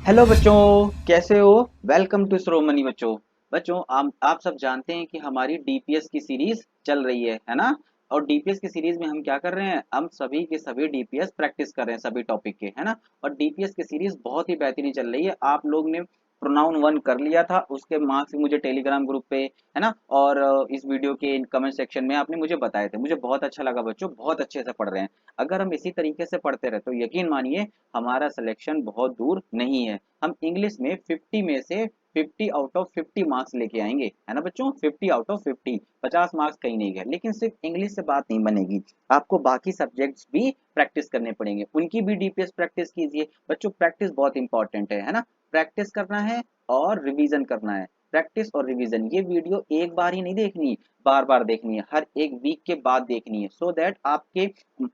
Hello बच्चों, कैसे हो? वेलकम टू श्रोमणी बच्चों। बच्चों आप सब जानते हैं कि हमारी डीपीएस की सीरीज चल रही है ना। और डीपीएस की सीरीज में हम क्या कर रहे हैं, हम सभी के सभी डीपीएस प्रैक्टिस कर रहे हैं सभी टॉपिक के, है ना। और डीपीएस की सीरीज बहुत ही बेहतरीन चल रही है। आप लोग ने प्रोनाउन वन कर लिया था, उसके मार्क्स मुझे टेलीग्राम ग्रुप पे, है ना। और इस वीडियो के कमेंट सेक्शन में आपने मुझे बताए थे, मुझे बहुत अच्छा लगा बच्चों, बहुत अच्छे से पढ़ रहे हैं। अगर हम इसी तरीके से पढ़ते रहे तो यकीन मानिए हमारा सिलेक्शन बहुत दूर नहीं है। हम इंग्लिश में 50 में से 50 आउट ऑफ 50 मार्क्स लेके आएंगे, है ना बच्चों। 50 आउट ऑफ 50, 50 मार्क्स कहीं नहीं गए। लेकिन सिर्फ इंग्लिश से बात नहीं बनेगी, आपको बाकी सब्जेक्ट्स भी प्रैक्टिस करने पड़ेंगे, उनकी भी डीपीएस प्रैक्टिस कीजिए बच्चों। प्रैक्टिस बहुत इंपॉर्टेंट है ना। प्रैक्टिस करना है और रिवीजन करना है। प्रैक्टिस और रिवीजन, ये वीडियो एक बार ही नहीं देखनी, बार बार देखनी है, हर एक वीक के बाद देखनी है, सो दैट आपके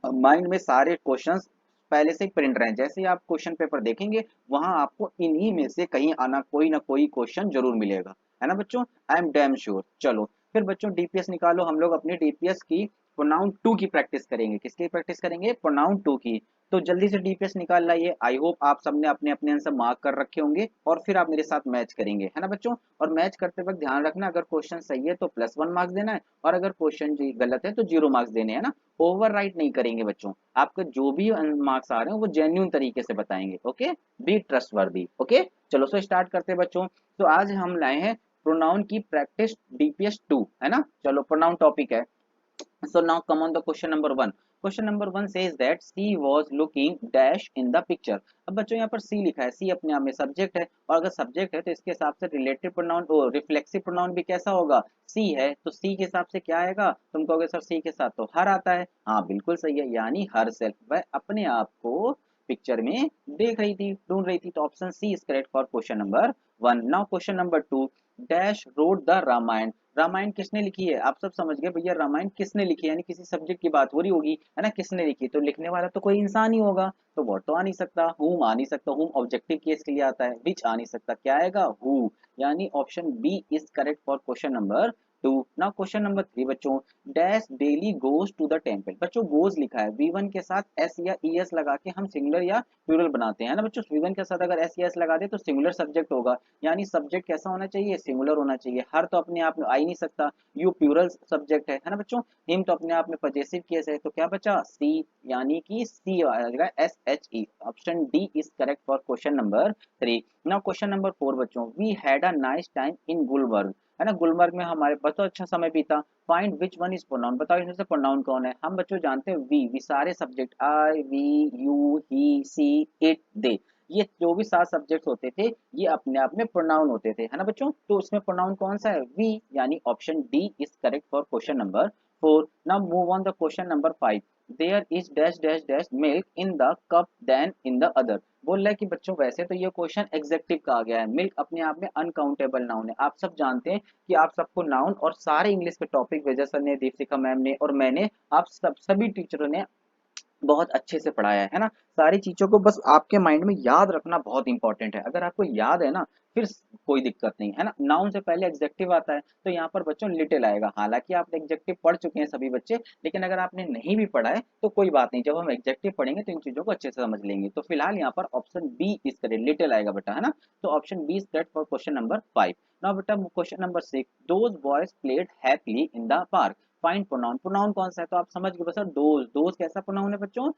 माइंड में सारे क्वेश्चंस पहले से प्रिंट रहे। जैसे ही आप क्वेश्चन पेपर देखेंगे, वहां आपको इन्हीं में से कहीं आना कोई ना कोई क्वेश्चन जरूर मिलेगा, है ना बच्चों। I am damn sure. चलो फिर बच्चों डीपीएस निकालो। हम लोग अपनी डीपीएस की प्रोनाउन टू की प्रैक्टिस करेंगे। किसकी प्रैक्टिस करेंगे? प्रोनाउन टू की। तो जल्दी से डीपीएस निकाल लाइए। आई होप आप सबने अपने अपने आंसर मार्क कर रखे होंगे और फिर आप मेरे साथ मैच करेंगे, है ना बच्चों। और मैच करते वक्त ध्यान रखना, अगर क्वेश्चन सही है तो +1 मार्क्स देना है, और अगर क्वेश्चन गलत है तो 0 मार्क्स देने हैं ना। ओवर राइट नहीं करेंगे बच्चों। आपके जो भी मार्क्स आ रहे हैं वो जेन्यून तरीके से बताएंगे। Okay, B trustworthy. ओके, चलो सो स्टार्ट करते हैं बच्चों। तो आज हम लाए हैं प्रोनाउन की प्रैक्टिस डीपीएस 2, है ना। चलो प्रोनाउन टॉपिक है। So now come on the question number one. Question number one says that she was looking dash in the picture. अब बच्चों यहाँ पर C लिखा है, C अपने आप में सब्जेक्ट है, और अगर सब्जेक्ट है तो इसके हिसाब से रिलेटिव प्रोनाउन और रिफ्लेक्सिव प्रोनाउन भी कैसा होगा? C है, तो C के हिसाब से क्या आएगा? तुम कहोगे सर C के साथ तो हर आता है। हाँ बिल्कुल सही है, यानी हर सेल्फ, वह अपने आप को पिक्चर में देख रही थी, ढूंढ रही थी। तो option C is correct for question number one. Now question number two, dash wrote the Ramayana. Ramayana किसने लिखी है? आप सब समझ गए भैया, रामायण किसने लिखी है, यानी किसी सब्जेक्ट की बात हो रही होगी, है ना। किसने लिखी, तो लिखने वाला तो कोई इंसान ही होगा। तो व्हाट तो आ नहीं सकता, हुम आ नहीं सकता, हुम ऑब्जेक्टिव केस के लिए आता है, विच आ नहीं सकता, क्या आएगा? हु। यानी option B is correct for question number two. Now question number three बच्चों, dash daily goes to the temple. बच्चों गोज लिखा है, वी वन के साथ एस या ई एस लगा के हम सिंगुलर या प्लूरल बनाते हैं ना बच्चों। वी वन के साथ अगर एस या एस लगा दे तो सिंगुलर सब्जेक्ट होगा, यानी सब्जेक्ट कैसा होना चाहिए? सिंगुलर होना चाहिए। हर तो अपने आप में आ ही नहीं सकता, यू प्लूरल सब्जेक्ट है ना बच्चों। हिम तो अपने आप में पजेसिव केस है, तो क्या बचा? सी, यानी कि सी आएगा, S H E. Option D is correct for question number three. Now question number four बच्चों, we had a nice time in Gulbarg, है ना। गुलमर्ग में हमारे बहुत अच्छा समय बीता। Find which one is pronoun, बताओ इसमें से प्रोनाउन कौन है? हम बच्चों जानते हैं वी सारे subject, I we you he she it they, ये जो भी 7 सब्जेक्ट्स होते थे ये अपने आप में प्रोनाउन होते थे, है ना बच्चों। तो उसमें प्रोनाउन कौन सा है? वी, यानी option D is correct for question number four. Now move on the question number five, there is dash dash dash milk in the cup than in the other. बोल रहा है कि बच्चों वैसे तो ये क्वेश्चन एग्जेक्टिव का आ गया है, मिल्क अपने आप में अनकाउंटेबल नाउन है। आप सब जानते हैं कि आप सबको नाउन और सारे इंग्लिश के टॉपिक विजय सर ने, दीपशिखा मैम ने और मैंने, आप सब सभी टीचरों ने बहुत अच्छे से पढ़ाया है ना। सारी चीज़ों को बस आपके माइंड में याद रखना बहुत इंपॉर्टेंट है। अगर आपको याद है ना, फिर कोई दिक्कत नहीं है ना। नाउन से पहले एग्जेक्टिव आता है, तो यहाँ पर बच्चों लिटिल आएगा। हालांकि आप एग्जेक्टिव पढ़ चुके हैं सभी बच्चे, लेकिन अगर आपने नहीं भी पढ़ा है तो कोई बात नहीं, जब हम एग्जेक्टिव पढ़ेंगे तो इन चीज़ों को अच्छे से समझ लेंगे। तो फिलहाल यहाँ पर option B is correct, little आएगा बेटा, है ना। तो option B is correct for question number five. Now बेटा question number six, those boys played happily in the park. Find pronoun, pronoun कौन सा है? तो आप समझ गए बस, डोज। डोज कैसा प्रोनाउन है बच्चों?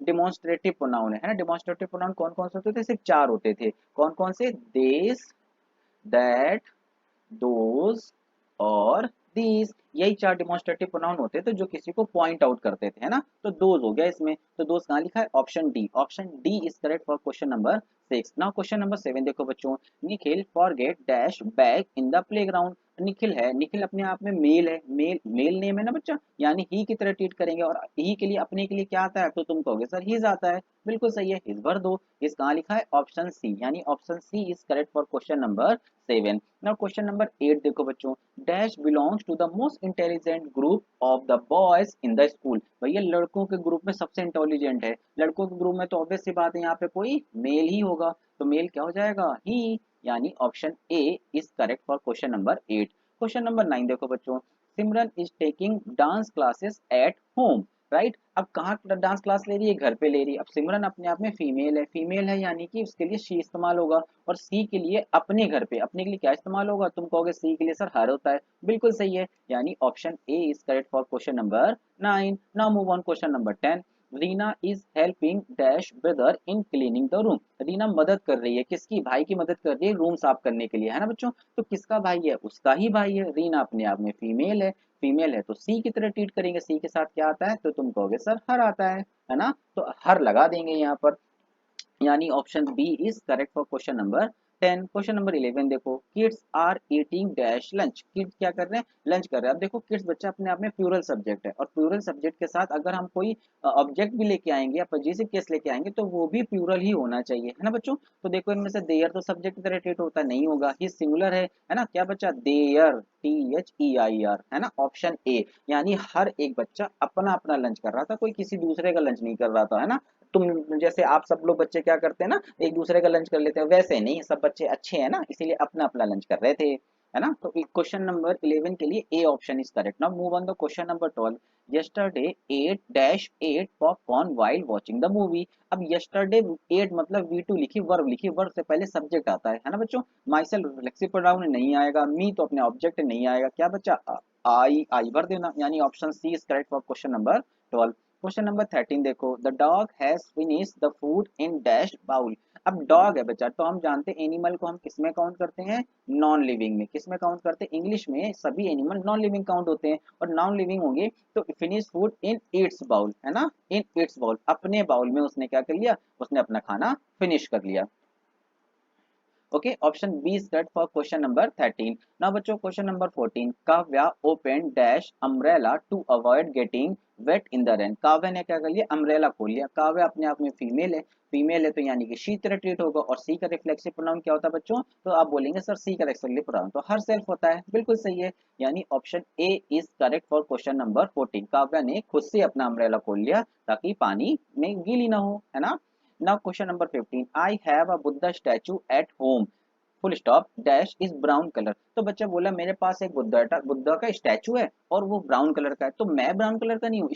डिमॉन्स्ट्रेटिव प्रोनाउन है ना। डिमॉन्स्ट्रेटिव प्रोनाउन कौन कौन से होते थे? सिर्फ 4 होते थे। कौन कौन से? देस, दैट, दोज और दीज, यही 4 डिमॉन्स्ट्रेटिव प्रोनाउन होते थे जो किसी को पॉइंट आउट करते थे, है ना। तो दोज हो गया इसमें, तो दोज कहाँ लिखा है? Option D. Option D is correct for question number six. Now question number seven देखो बच्चों, Nikhil forget dash bag in the playground. Nikhil है, निखिल अपने आप में मेल है, मेल मेल नेम है ना बच्चा, यानी ही की तरह ट्रीट करेंगे। और ही के लिए, अपने के लिए क्या आता है? तो तुम कहोगे सर हिज आता है, बिल्कुल सही है, हिज भर दो। इस कहाँ लिखा है? ऑप्शन सी, यानी option C is correct for question number seven. Now question number eight देखो बच्चों, dash belongs to the most intelligent group of the boys in the school. भैया लड़कों के ग्रुप में सबसे इंटेलिजेंट है, लड़कों के ग्रुप में तो ऑब्वियस सी बात है यहाँ पे कोई मेल ही होगा, तो मेल क्या हो जाएगा? ही, यानी option A is correct for question number eight. Question number nine देखो बच्चों, Simran is taking dance classes at home. Right. अब कहाँ डांस क्लास ले रही है, घर पे ले रही है। अब सिमरन अपने आप में फीमेल है यानी कि उसके लिए शी इस्तेमाल होगा, और सी के लिए अपने घर पे, अपने के लिए क्या इस्तेमाल होगा, तुम कहोगे सी के लिए सर हर होता है, बिल्कुल सही है, यानी option A is correct for question number 9। Now move on question number 10। Reena is helping dash brother in cleaning the room. Reena मदद कर रही है, किसकी, भाई की मदद कर रही है रूम साफ करने के लिए, है ना बच्चों। तो किसका भाई है, उसका ही भाई है। रीना अपने आप में फीमेल है तो सी की तरह ट्रीट करेंगे। सी के साथ क्या आता है, तो तुम कहोगे सर हर आता है ना, तो हर लगा देंगे यहाँ पर, यानी option B is correct for question number 10। Question number 11 देखो, kids are eating dash lunch. Kids क्या कर रहे हैं, लंच कर रहे हैं। अब देखो किड्स बच्चा अपने आप में प्लूरल सब्जेक्ट है, और प्लूरल सब्जेक्ट के साथ अगर हम कोई ऑब्जेक्ट भी लेके आएंगे या पजेसिव केस लेके आएंगे तो वो भी प्लूरल ही होना चाहिए, है ना बच्चों। तो देखो इनमें से देयर तो सब्जेक्ट की तरह ट्रीट होता नहीं होगा, ही सिंगुलर है ना, क्या बच्चा, देयर, THEIR, है ना, ऑप्शन ए, यानी हर एक बच्चा अपना अपना लंच कर रहा था, कोई किसी दूसरे का लंच नहीं कर रहा था, है ना। तुम जैसे आप सब लोग बच्चे क्या करते हैं ना, एक दूसरे का लंच कर लेते हैं, वैसे नहीं, सब बच्चे अच्छे हैं ना, इसीलिए अपना अपना लंच कर रहे थे, है ना। तो क्वेश्चन नंबर 11 के लिए A option is correct. Now move on the question number 12। Yesterday ate dash ate popcorn while watching the movie. अब यस्टरडे एट मतलब V2 लिखी, वर्ब से पहले सब्जेक्ट आता है ना बच्चों। माई सेल्फ रिफ्लेक्सिव प्रोनाउन नहीं आएगा, मी तो अपने ऑब्जेक्ट नहीं आएगा, क्या बच्चा, आई भर देना, यानी option C is correct for question number 12। Question number 13 देखो, the dog has finish the food in dash bowl. अब डॉग है बच्चा, तो हम जानते हैं एनिमल को हम किस में काउंट करते हैं, नॉन लिविंग में। किस में काउंट करते हैं, इंग्लिश में सभी एनिमल नॉन लिविंग काउंट होते हैं, और नॉन लिविंग होंगे तो finish food in its bowl, है ना, इन इट्स बाउल, अपने बाउल में उसने क्या कर लिया, उसने अपना खाना फिनिश कर लिया। Okay, option B is correct for question number 13। Now बच्चों question number 14। Kavya open dash umbrella to avoid getting wet in the rain. Kavya ने क्या कर लिया, अम्ब्रेला खोल लिया। काव्या अपने आप में फीमेल है तो यानी कि शी तरह ट्रीट होगा, और सी का रिफ्लेक्सिव प्रोनाउन क्या होता है बच्चों, तो आप बोलेंगे सर सी का रिफ्लेक्सिव प्रोनाउन तो हर सेल्फ होता है, बिल्कुल सही है, यानी option A is correct for question number 14। Kavya ने खुद से अपना अम्ब्रेला खोल लिया ताकि पानी में गीली ना हो, है ना। Now question number 15. I have a Buddha statue at home. Full stop dash is brown colour. तो बच्चा बोला मेरे पास एक बुद्धा का स्टैचू है और वो ब्राउन कलर का है, तो मैं ब्राउन कलर का नहीं हूँ,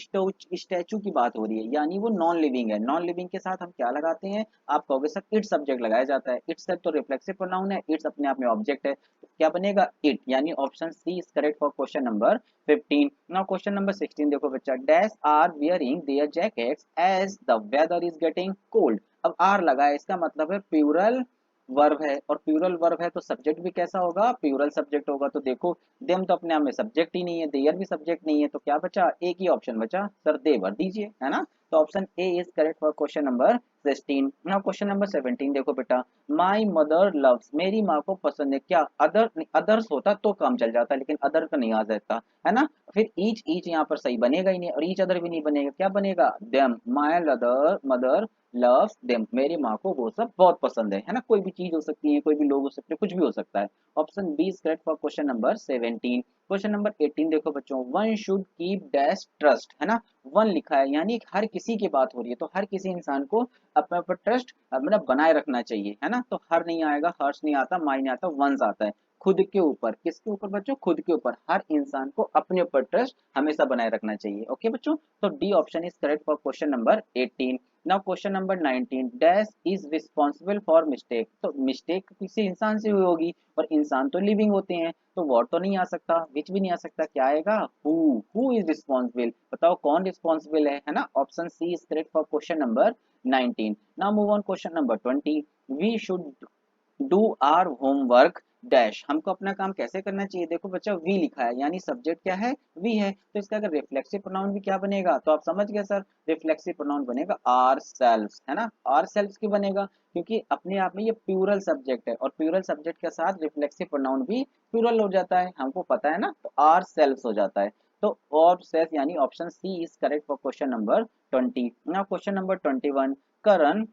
स्टैचू की बात हो रही है, यानी वो नॉन लिविंग है। नॉन लिविंग के साथ हम क्या लगाते हैं, आप कहोगे सर इट सब्जेक्ट लगाया जाता है। इट सर तो रिफ्लेक्सिव प्रोनाउन है, इट्स अपने आप में ऑब्जेक्ट है, तो क्या बनेगा, इट, यानी option C is correct for question number 15। Now question number 16 देखो बच्चा, dash are wearing their jackets as the weather is getting cold. अब आर लगा है, इसका मतलब है प्लूरल वर्ब है, और प्लूरल वर्ब है तो सब्जेक्ट भी कैसा होगा, प्लूरल सब्जेक्ट होगा। तो देखो देम तो अपने आप में सब्जेक्ट ही नहीं है, देयर भी सब्जेक्ट नहीं है, तो क्या बचा, एक ही ऑप्शन बचा, सर दे भर दीजिए, है ना। तो option A is correct for question number 16। Now question number 17 देखो बेटा, माई मदर लव्स, मेरी माँ को पसंद है, क्या अदर्स होता तो काम चल जाता, लेकिन अदर का नहीं आ जाता, है ना। फिर ईच यहाँ पर सही बनेगा ही नहीं, और ईच अदर भी नहीं बनेगा, क्या बनेगा, them, my mother loves them, मेरी माँ को वो सब बहुत पसंद है ना। कोई भी चीज हो सकती है, कोई भी लोग हो सकते हैं, कुछ भी हो सकता है। Option B is correct for question number 17। Question number 18 देखो बच्चों, one should keep dash trust, है ना, वन लिखा है यानी हर किसी की बात हो रही है, तो हर किसी इंसान को अपने ऊपर ट्रस्ट मतलब बनाए रखना चाहिए, है ना। तो हर नहीं आएगा, हर्ष नहीं आता, माई नहीं आता, वंस आता है, खुद के ऊपर, किसके ऊपर बच्चों, खुद के ऊपर, हर इंसान को अपने ऊपर ट्रस्ट हमेशा बनाए रखना चाहिए। ओके बच्चों, तो D option is correct for question number 18। Now question number 19, dash is responsible for mistake. तो मिस्टेक किसी इंसान से हुई होगी, और इंसान तो लिविंग होते हैं, तो वॉट तो नहीं आ सकता, विच भी नहीं आ सकता, क्या आएगा, हु इज रिस्पॉन्सिबल, बताओ कौन रिस्पॉन्सिबल है ना। Option C is correct for question number 19। Now move on question number 20। We should do our homework dash, हमको अपना काम कैसे करना चाहिए। देखो बच्चा वी लिखा है यानी सब्जेक्ट क्या है, वी है, तो इसका अगर रिफ्लेक्सिव प्रोनाउन भी क्या बनेगा, तो आप समझ गए सर, रिफ्लेक्सिव प्रोनाउन बनेगा आर सेल्व्स, है ना। आर सेल्व्स क्यों बनेगा, क्योंकि अपने आप में ये प्लूरल सब्जेक्ट है, और प्लूरल सब्जेक्ट के साथ रिफ्लेक्सिव प्रोनाउन भी प्लूरल हो जाता है, हमको पता है ना, तो आर सेल्व्स हो जाता है। तो और सेल्फ यानी option C is correct for question number 20। Now question number 21। Karan,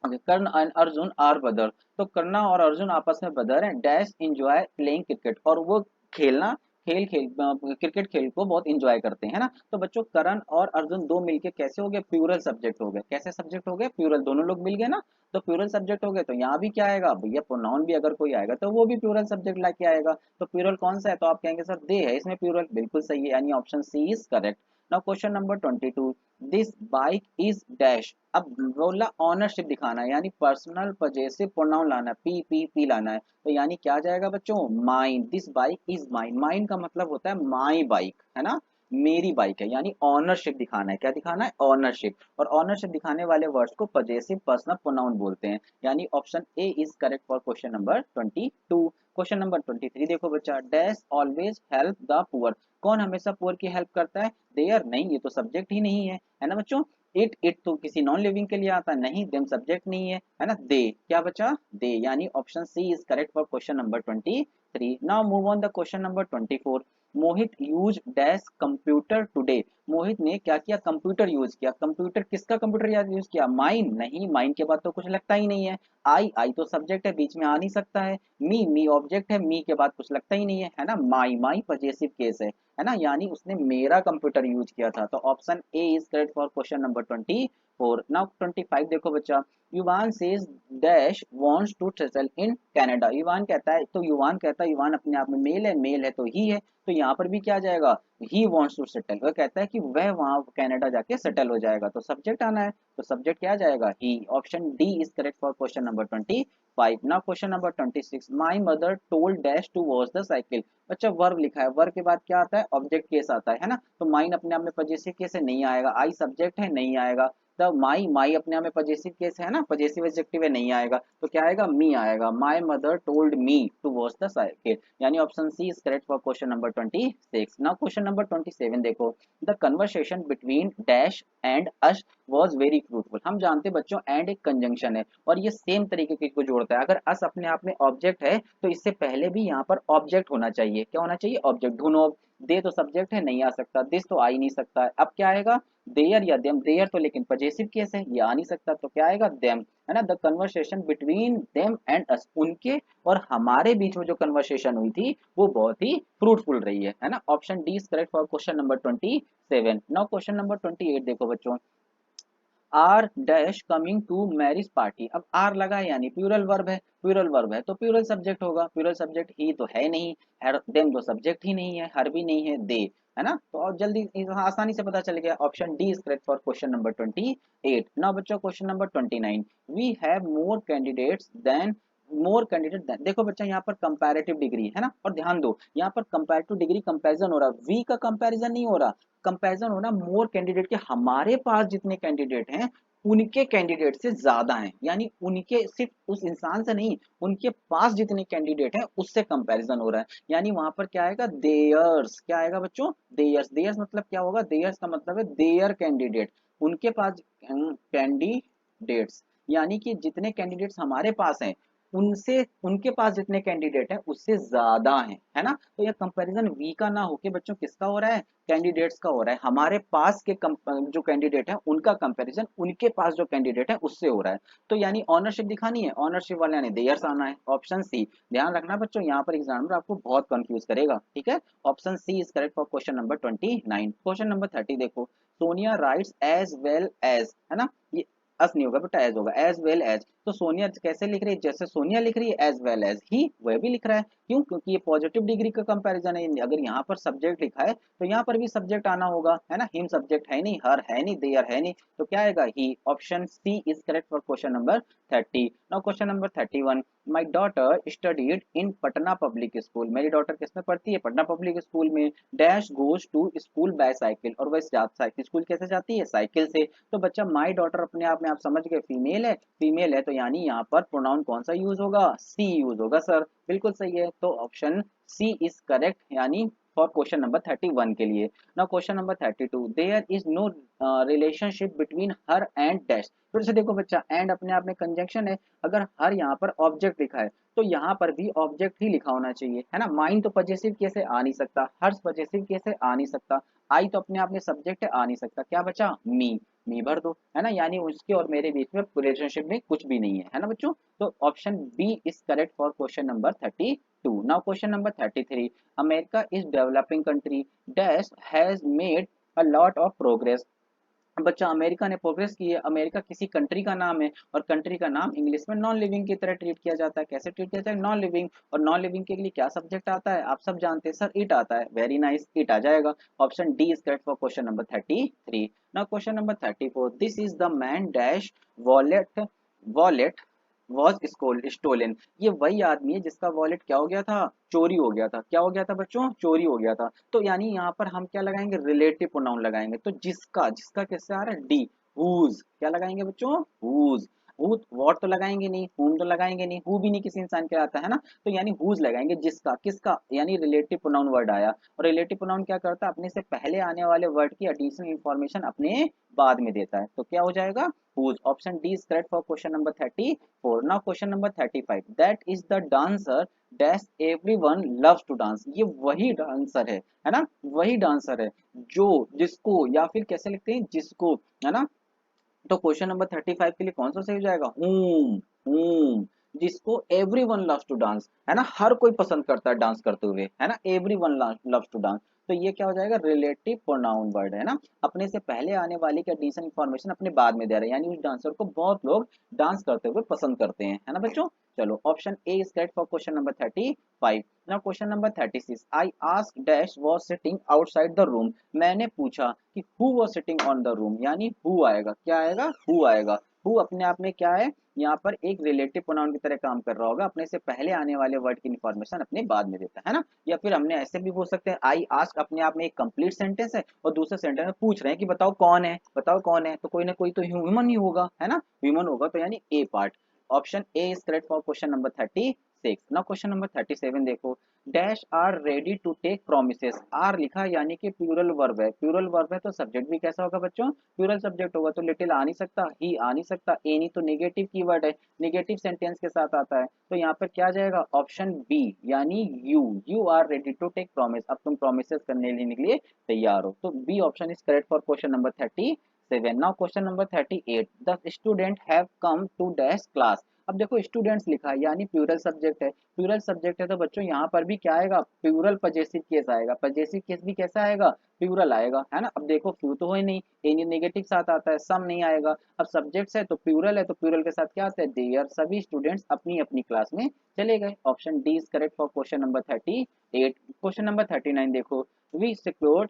okay, Karna and Arjun are brother. तो कर्ण और अर्जुन आपस में ब्रदर हैं, डैश इंजॉय प्लेइंग क्रिकेट, और वो खेलना क्रिकेट खेल को बहुत इंजॉय करते हैं, है ना। तो बच्चों करण और अर्जुन दो मिलके कैसे हो गए, प्लूरल सब्जेक्ट हो गए, कैसे सब्जेक्ट हो गए, प्लूरल, दोनों लोग मिल गए ना, तो प्लूरल सब्जेक्ट हो गए। तो यहाँ भी क्या आएगा भैया, प्रोनाउन भी अगर कोई आएगा तो वो भी प्लूरल सब्जेक्ट लाके आएगा। तो प्लूरल कौन सा है, तो आप कहेंगे सर दे है इसमें प्लूरल, बिल्कुल सही है, यानी option C is correct. Now question number 22, this bike is dash. अब बोला ऑनरशिप दिखाना है, यानी पर्सनल पजेसिव प्रोनाउन लाना है, पी लाना है, तो यानी क्या आ जाएगा बच्चों, mine. This bike is mine, mine का मतलब होता है माई बाइक, है ना, मेरी बाइक है, यानी ऑनरशिप दिखाना है। क्या दिखाना है, ऑनरशिप। और ऑनरशिप दिखाने वाले वर्ड्स को पजेसिव पर्सनल प्रोनाउन बोलते हैं, यानी option A is correct for question number 22। Question number 23 देखो बच्चा, dash always help the poor. कौन हमेशा पुअर की हेल्प करता है, देयर नहीं, ये तो सब्जेक्ट ही नहीं है ना बच्चों। इट तो किसी नॉन लिविंग के लिए आता नहीं, देम सब्जेक्ट नहीं है ना, दे, क्या बचा, दे, यानी option C is correct for question number 23। Now move on the question number 24, Mohit use dash computer today. Mohit ने क्या किया, कंप्यूटर यूज किया। कंप्यूटर किसका कंप्यूटर यूज किया, माइन नहीं, माइन के बाद तो कुछ लगता ही नहीं है। आई तो सब्जेक्ट है, बीच में आ नहीं सकता है। मी ऑब्जेक्ट है, मी के बाद कुछ लगता ही नहीं है ना, माई पजेसिव केस है ना, यानी उसने मेरा कंप्यूटर यूज किया था, तो option A is correct for question number 24। Now 25 देखो बच्चा, Yuvan says dash wants to settle in Canada. Yuvan कहता है, तो युवान कहता है, युवान अपने आप में मेल है तो ही है, तो यहाँ पर भी क्या आ जाएगा, ही वांट्स टू सेटल। वह कहता है कि वह वहां कनाडा जाके सेटल हो जाएगा, तो सब्जेक्ट आना है, तो सब्जेक्ट क्या आ जाएगा, he. Option D is correct for question number 25। Now question number 26, my mother told dash to watch the cycle. बच्चा वर्ब लिखा है, वर्ब के बाद क्या आता है, ऑब्जेक्ट केस आता है ना, तो माइन अपने आप में पजेसिव केस है, नहीं आएगा। आई सब्जेक्ट है, नहीं आएगा। तब माई अपने आप में पजेसिव केस है ना, पजेसिव एडजेक्टिव है, नहीं आएगा, तो क्या आएगा, मी आएगा। My mother told me to watch the cycle, यानी option C is correct for question number 26। Now question number 27 देखो, the conversation between dash and us was very fruitful. हम जानते हैं बच्चों, एंड एक कंजंक्शन है और ये सेम तरीके के को जोड़ता है। अगर अस अपने आप में ऑब्जेक्ट है तो इससे पहले भी यहाँ पर ऑब्जेक्ट होना चाहिए। क्या होना चाहिए, ऑब्जेक्ट। ढूंढो, दे तो सब्जेक्ट है, नहीं आ सकता। दिस तो आ ही नहीं सकता है। अब क्या आएगा, देयर या देम। देयर तो लेकिन पजेसिव केस है, ये आ नहीं सकता, तो क्या आएगा, देम, है ना। The conversation between them and us, उनके और हमारे बीच में जो कन्वर्सेशन हुई थी वो बहुत ही फ्रूटफुल रही है ना। Option D is correct for question number 27। Now question number 28 देखो बच्चों, are dash coming to marriage party. अब आर लगा है, यानी प्यूरल वर्ब है, प्यूरल वर्ब है तो प्यूरल सब्जेक्ट होगा। प्यूरल सब्जेक्ट ही तो है नहीं, देम तो सब्जेक्ट ही नहीं है, हर भी नहीं है, दे, है ना। तो और जल्दी आसानी से पता चल गया, option D is correct for question number 28। Now बच्चों question number 29, we have more candidate then. देखो बच्चा, यहाँ पर कंपैरेटिव डिग्री है ना, और ध्यान दो यहाँ पर कंपैरेटिव डिग्री कंपैरिजन हो रहा है, वी का कंपैरिजन नहीं हो रहा, कंपैरिजन होना मोर कैंडिडेट के, हमारे पास जितने कैंडिडेट हैं उनके कैंडिडेट से ज्यादा हैं, यानी उनके सिर्फ उस इंसान से नहीं, उनके पास जितने कैंडिडेट हैं उससे कंपैरिजन हो रहा है, यानी वहां पर क्या आएगा, देयर्स। क्या आएगा बच्चों, देयर्स। देयर्स मतलब क्या होगा, देयर्स का मतलब है देयर कैंडिडेट, उनके पास कैंडिडेट्स, यानी कि जितने कैंडिडेट्स हमारे पास हैं उनसे, उनके पास जितने कैंडिडेट हैं उससे ज्यादा हैं, है ना। तो यह कंपैरिजन वी का ना होके बच्चों किसका हो रहा है, कैंडिडेट्स का हो रहा है। हमारे पास के जो कैंडिडेट हैं उनका कंपैरिजन उनके पास जो कैंडिडेट है उससे हो रहा है। तो यानी ऑनरशिप दिखानी है, ऑनरशिप वाले ने देयर्स आना है, ऑप्शन सी। ध्यान रखना बच्चों, यहाँ पर एग्जामिनर आपको बहुत कंफ्यूज करेगा, ठीक है। Option C is correct for question number 29। Question number 30 देखो, Sonia writes as well as, है ना, ये अस नहीं होगा बेटा, एज होगा, एज वेल एज। तो सोनिया कैसे लिख रही है, जैसे सोनिया लिख रही है, एज वेल एज ही वह भी लिख रहा है। क्यों, क्योंकि ये पॉजिटिव डिग्री का कंपैरिजन है। अगर यहाँ पर सब्जेक्ट लिखा है तो यहाँ पर भी सब्जेक्ट आना होगा, है ना। हिम सब्जेक्ट है नहीं, हर है नहीं, देयर है नहीं, तो क्या आएगा, he. Option C is correct for question number 30। Now question number 31, my daughter studied in Patna public school. मेरी डॉटर किसमें पढ़ती है, पटना पब्लिक स्कूल में। Dash goes to school by cycle, और वह स्कूल कैसे जाती है, साइकिल से। तो बच्चा माई डॉटर अपने आप में आप समझ गए फीमेल है, फीमेल है तो यानी यहाँ पर प्रोनाउन कौन सा यूज होगा, सी यूज होगा सर, बिल्कुल सही है। तो ऑप्शन सी इज करेक्ट, यानी फॉर क्वेश्चन नंबर 31 के लिए। Now question number 32, there is no relationship between her and dash. फिर से देखो बच्चा, एंड अपने आप में कंजंक्शन है, अगर हर यहाँ पर ऑब्जेक्ट लिखा है तो यहाँ पर भी ऑब्जेक्ट ही लिखा होना चाहिए, है ना। माइन तो पजेसिव केस से आ नहीं सकता, हर्ष पजेसिव केस से आ नहीं सकता, आई तो अपने आप में सब्जेक्ट है, आ नहीं सकता। क्या बचा, मी भर दो, है ना, यानी उसके और मेरे बीच में रिलेशनशिप में कुछ भी नहीं है ना बच्चों। तो option B is correct for question number 32। Now question number 33, America is developing country dash has made a lot of progress. बच्चा अमेरिका ने प्रोग्रेस की है, अमेरिका किसी कंट्री का नाम है और कंट्री का नाम इंग्लिश में नॉन लिविंग की तरह ट्रीट किया जाता है। कैसे ट्रीट किया जाता है? Non living. और नॉन लिविंग के लिए क्या सब्जेक्ट आता है? आप सब जानते हैं सर, इट आता है। वेरी नाइस, इट आ जाएगा। Option D is correct for question number 33। Now question number 34, this is the man dash wallet wallet was stolen. ये वही आदमी है जिसका वॉलेट क्या हो गया था? चोरी हो गया था। क्या हो गया था बच्चों? चोरी हो गया था। तो यानी यहाँ पर हम क्या लगाएंगे? रिलेटिव प्रोनाउन लगाएंगे। तो जिसका, जिसका किससे आ रहा है? डी। हुज क्या लगाएंगे बच्चों? हुज। हु वॉट तो लगाएंगे नहीं, हुम तो लगाएंगे नहीं, हु भी नहीं किसी इंसान के आता है ना, तो यानी हुज लगाएंगे। जिसका, किसका, यानी रिलेटिव प्रोनाउन वर्ड आया। और रिलेटिव प्रोनाउन क्या करता है? अपने से पहले आने वाले वर्ड की एडिशनल इंफॉर्मेशन अपने बाद में देता है। तो क्या हो जाएगा? Whose. Option D is correct for question number 34। Now question number 35, that is the dancer dash everyone loves to dance. ये वही डांसर है ना, वही डांसर है जो, जिसको, या फिर कैसे लिखते हैं? जिसको, है ना। तो क्वेश्चन नंबर 35 के लिए कौन सा सही हो जाएगा? हूम। जिसको everyone loves to dance, है ना, हर कोई पसंद करता है डांस करते हुए, है ना, everyone loves to dance. तो ये क्या हो जाएगा? रिलेटिव प्रोनाउन वर्ड है ना, अपने से पहले आने वाली का डिसीजन इंफॉर्मेशन अपने बाद में दे रहा है, यानी उस डांसर को बहुत लोग डांस करते हुए पसंद करते हैं, है ना बच्चों। चलो, option A is correct for question number 35। Now question number 36, I ask dash was sitting outside the room. मैंने पूछा कि who was sitting on the room, यानी हु आएगा। क्या आएगा? हु आएगा। हु अपने आप में क्या है? यहाँ पर एक रिलेटिव प्रोनाउन की तरह काम कर रहा होगा, अपने से पहले आने वाले वर्ड की इन्फॉर्मेशन अपने बाद में देता है ना। या फिर हमने ऐसे भी बोल सकते हैं, आई आस्क अपने आप में एक कंप्लीट सेंटेंस है और दूसरे सेंटेंस में पूछ रहे हैं कि बताओ कौन है, बताओ कौन है, तो कोई ना कोई तो ह्यूमन ही होगा, है ना, ह्यूमन होगा, तो यानी A part. Option A is correct for question number 36। Now question number 37 देखो, dash are ready to take promises. Are लिखा यानी कि प्लूरल वर्ब है, प्लूरल वर्ब है तो सब्जेक्ट भी कैसा होगा बच्चों? प्लूरल सब्जेक्ट होगा। तो लिटिल आ नहीं सकता, ही आ नहीं सकता, ए नहीं, तो नेगेटिव कीवर्ड है, नेगेटिव सेंटेंस के साथ आता है। तो यहाँ पर क्या जाएगा? ऑप्शन बी, यानी you are ready to take promise. अब तुम प्रोमिसेस करने लेने के लिए तैयार हो। तो B option is correct for question number 37। Now question number 38, the student have come to dash class. अब देखो स्टूडेंट्स लिखा है यानी प्लूरल सब्जेक्ट है, प्लूरल सब्जेक्ट है तो बच्चों यहाँ पर भी क्या आएगा? प्लूरल पजेसिव केस आएगा। पजेसिव केस भी कैसा आएगा? प्लूरल आएगा, है ना। अब देखो फ्यू तो हो ही नहीं, एनी नेगेटिव साथ आता है, सम नहीं आएगा। अब सब्जेक्ट्स है तो प्लूरल है, तो प्लूरल के साथ क्या आता है? देयर। सभी स्टूडेंट्स अपनी अपनी क्लास में चले गए। Option D is correct for question number 38। Question number 39 देखो, we secured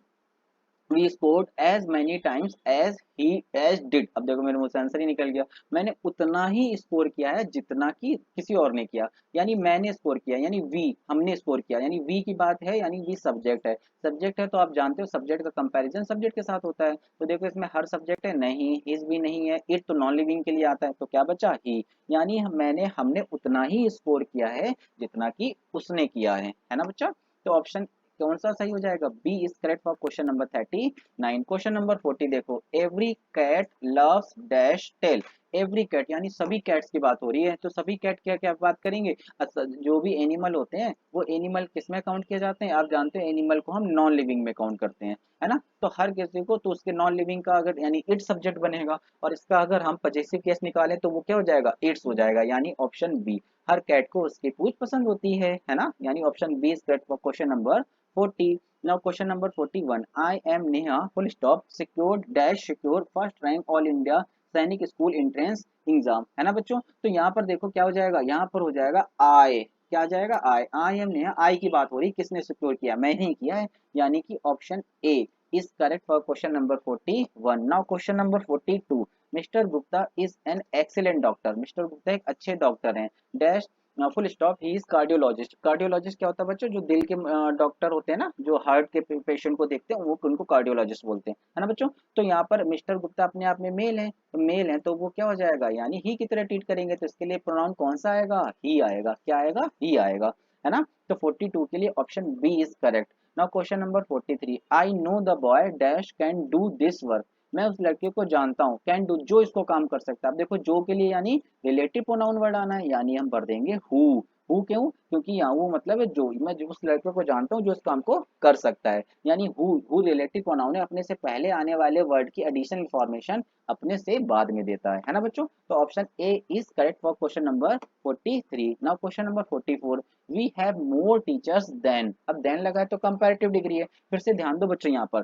we scored as many times as he as did. अब देखो मेरे मुंह से आंसर ही निकल गया। मैंने उतना ही स्कोर किया है जितना कि किसी और ने किया, यानी मैंने स्कोर किया, यानी वी, हमने स्कोर किया, यानी वी की बात है, यानी वी सब्जेक्ट है। सब्जेक्ट है तो आप जानते हो सब्जेक्ट का कंपैरिजन सब्जेक्ट के साथ होता है। तो देखो इसमें हर सब्जेक्ट है नहीं, हिज भी नहीं है, इट तो नॉन लिविंग के लिए आता है, तो क्या बचा? ही। यानी हमने उतना ही स्कोर किया है जितना कि उसने किया है ना बच्चा। तो ऑप्शन कौन सा सही हो जाएगा? B is correct for question number 39। Question number 40 देखो, every cat loves dash tail. Every cat यानी सभी कैट्स की बात हो रही है, तो सभी कैट क्या क्या बात करेंगे? अच्छा, जो भी एनिमल होते हैं वो एनिमल किस में काउंट किए जाते हैं? आप जानते हैं एनिमल को हम नॉन लिविंग में काउंट करते हैं, है ना। तो हर किसी को, तो उसके नॉन लिविंग का अगर यानी इट सब्जेक्ट बनेगा, और इसका अगर हम पजेसिव केस निकालें तो वो क्या हो जाएगा? इट्स हो जाएगा, यानी ऑप्शन बी। हर कैट को उसकी पूंछ पसंद होती है ना, यानी option B is correct for question number 40। Now question number 41. I am Neha full stop secured dash secure first rank all India सैनिक स्कूल एंट्रेंस एग्जाम, है ना बच्चों। तो यहाँ पर देखो क्या हो जाएगा? यहाँ पर हो जाएगा आई। क्या आ जाएगा? I am Neha. आई की बात हो रही, किसने सिक्योर किया? मैंने ही किया है, यानी कि option A is correct for question number 41। Now question number 42, mister Gupta is an excellent doctor. Mister Gupta एक अच्छे डॉक्टर हैं dash full stop he is cardiologist. Cardiologist क्या होता है बच्चों? जो दिल के डॉक्टर होते हैं ना, जो हार्ट के पेशेंट को देखते हैं, वो उनको कार्डियोलॉजिस्ट बोलते हैं, है ना बच्चों। तो यहाँ पर मिस्टर गुप्ता अपने आप में मेल है, तो मेल है तो वो क्या हो जाएगा? यानी ही की तरह ट्रीट करेंगे, तो इसके लिए प्रोनाउन कौन सा आएगा? ही आएगा। क्या आएगा? ही आएगा, है ना। तो 42 के लिए option B is correct. Now question number 43, I know the boy dash can do this work. मैं उस लड़के को जानता हूँ, कैन डू, जो इसको काम कर सकता है। अब देखो जो के लिए यानी रिलेटिव प्रोनाउन वर्ड आना है, यानी हम भर देंगे हु क्यों? क्योंकि यहाँ वो मतलब है जो, मैं जो उस लड़के को जानता हूँ जो इस काम को कर सकता है, यानी हु रिलेटिव प्रोनाउन है, अपने से पहले आने वाले वर्ड की एडिशनल इंफॉर्मेशन अपने से बाद में देता है ना बच्चों। तो option A is correct for question number 43। Now question number 44, we have more teachers then. अब देन लगा है तो कंपैरेटिव डिग्री है। फिर से ध्यान दो बच्चों यहाँ पर,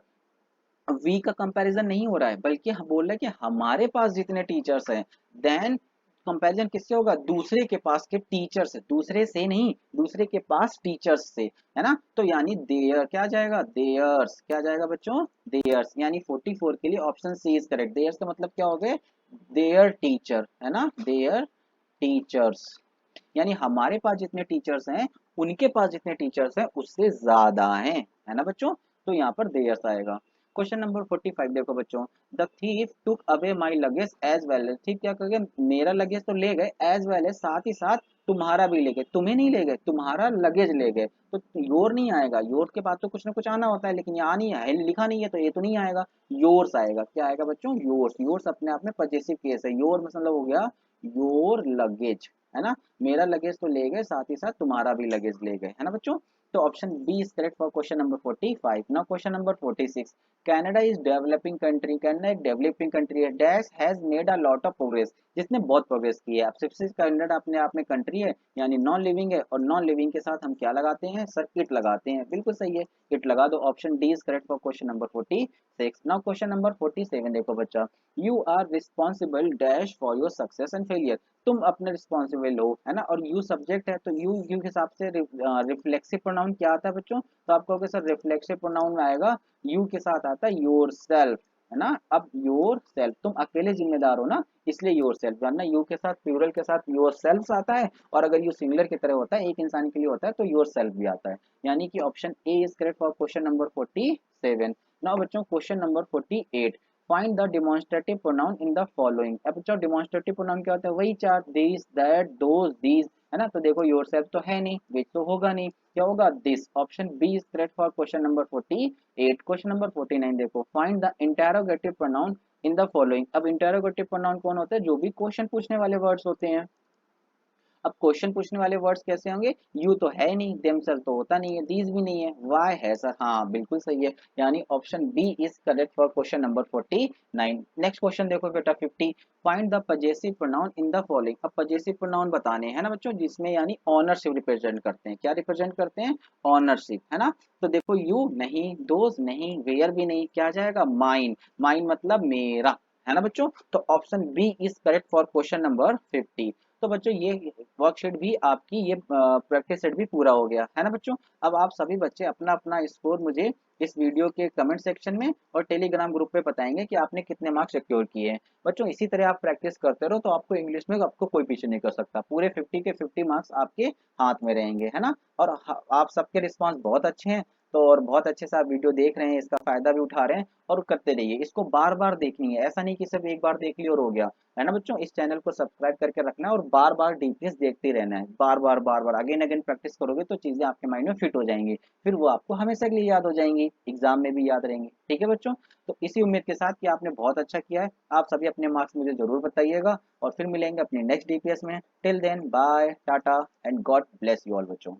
वी का कंपैरिजन नहीं हो रहा है, बल्कि हम बोल रहे हैं कि हमारे पास जितने टीचर्स हैं, देन कंपैरिजन किससे होगा, दूसरे के पास के टीचर से, दूसरे से नहीं, दूसरे के पास टीचर्स से, है ना। तो यानी देयर क्या जाएगा, देयर्स क्या जाएगा बच्चों, देयर्स, यानी 44 के लिए option C is correct. Theirs का मतलब क्या हो गए, देयर टीचर, है ना, देयर टीचर्स, यानी हमारे पास जितने टीचर्स हैं उनके पास जितने टीचर्स हैं उससे ज्यादा हैं, है ना बच्चों। तो यहाँ पर देयर्स आएगा। क्वेश्चन नंबर 45 देखो बच्चों, the thief took away my luggage as well as, ठीक क्या कर गए, मेरा लगेज तो ले गए, एज वेल एज साथ ही साथ तुम्हारा भी ले गए, तुम्हें नहीं ले गए, तुम्हारा लगेज ले गए। तो योर नहीं आएगा, योर के बाद तो कुछ ना कुछ आना होता है, लेकिन यहाँ नहीं है, लिखा नहीं है, तो ये तो नहीं आएगा, योर्स आएगा। क्या आएगा बच्चों, योर्स। योर्स अपने आप में पजेसिव केस है, योर मतलब हो गया योर लगेज, है ना, मेरा लगेज तो ले गए, साथ ही साथ तुम्हारा भी लगेज ले गए, है ना बच्चों। तो option B is correct for question number 45। Now question number 46, Canada is developing country, Canada एक डेवलपिंग कंट्री है, dash has made a lot of progress, जिसने बहुत प्रोग्रेस की है। अब सबसे कनाडा अपने आप में कंट्री है, यानी नॉन लिविंग है, और नॉन लिविंग के साथ हम क्या लगाते हैं सर, इट लगाते हैं, बिल्कुल सही है, इट लगा दो। Option D is correct for question number 46। Now question number 47 देखो बच्चा, you are responsible dash for your success and failure, तुम अपने रिस्पॉन्सिबल हो, है ना, और यू सब्जेक्ट है, तो यू के हिसाब से रिफ्लेक्सिव प्रोनाउन क्या आता है बच्चों, तो आप कहोगे सर रिफ्लेक्सिव प्रोनाउन में आएगा यू के साथ आता है योर सेल्फ, है ना। अब योर सेल्फ, तुम अकेले जिम्मेदार हो ना, इसलिए योर सेल्फ, जानना यू के साथ प्लूरल के साथ योर सेल्फ आता है, और अगर यू सिंगुलर की तरह होता है एक इंसान के लिए होता है तो योर सेल्फ भी आता है, यानी कि option A is correct for question number 47। Now बच्चों question number 48, find the demonstrative pronoun in the following. अब बच्चों डिमॉन्स्ट्रेटिव प्रोनाउन क्या होता है, वही चार, दिस दैट दोज दीज, है ना। तो देखो योरसेल्फ तो है नहीं, विच तो होगा नहीं, क्या होगा, this. Option B is correct for question number 48। Question number 49 देखो, find the interrogative pronoun in the following. अब इंटेरोगेटिव प्रोनाउन कौन होता है, जो भी क्वेश्चन पूछने वाले वर्ड्स होते हैं। अब क्वेश्चन पूछने वाले वर्ड्स कैसे होंगे, यू तो है नहीं, देमसेल्फ तो होता नहीं है, दीज भी नहीं है, वाई है सर, हाँ बिल्कुल सही है, यानी option B is correct for question number 49। Next question देखो बेटा 50, find the possessive pronoun in the following. अब पजेसिव प्रोनाउन बताने हैं ना बच्चों, जिसमें यानी ऑनरशिप रिप्रेजेंट करते हैं, क्या रिप्रेजेंट करते हैं, ऑनरशिप, है ना। तो देखो यू नहीं, दोज नहीं, वेयर भी नहीं, क्या जाएगा, माइन, माइन मतलब मेरा, है ना बच्चों। तो option B is correct for question number 50। तो बच्चों ये वर्कशीट भी आपकी, ये प्रैक्टिस सेट भी पूरा हो गया, है ना बच्चों। अब आप सभी बच्चे अपना अपना स्कोर मुझे इस वीडियो के कमेंट सेक्शन में और टेलीग्राम ग्रुप पे बताएंगे कि आपने कितने मार्क्स सिक्योर किए हैं। बच्चों इसी तरह आप प्रैक्टिस करते रहो तो आपको इंग्लिश में आपको कोई पीछे नहीं कर सकता, पूरे 50 के 50 मार्क्स आपके हाथ में रहेंगे, है ना। और आप सबके रिस्पॉन्स बहुत अच्छे हैं, तो और बहुत अच्छे से आप वीडियो देख रहे हैं, इसका फायदा भी उठा रहे हैं, और करते रहिए, इसको बार बार देखनी है, ऐसा नहीं कि सिर्फ एक बार देख लिया और हो गया, है ना बच्चों। इस चैनल को सब्सक्राइब करके रखना है और बार बार डीपनेस देखते रहना है, बार बार बार बार अगेन अगेन प्रैक्टिस करोगे तो चीजें आपके माइंड में फिट हो जाएंगी, फिर वो आपको हमेशा के लिए याद हो जाएंगी, एग्जाम में भी याद रहेंगी, ठीक है बच्चों। तो इसी उम्मीद के साथ कि आपने बहुत अच्छा किया है, आप सभी अपने मार्क्स मुझे जरूर बताइएगा, और फिर मिलेंगे अपने नेक्स्ट डीपीएस में। Till then bye tata and God bless you all बच्चों।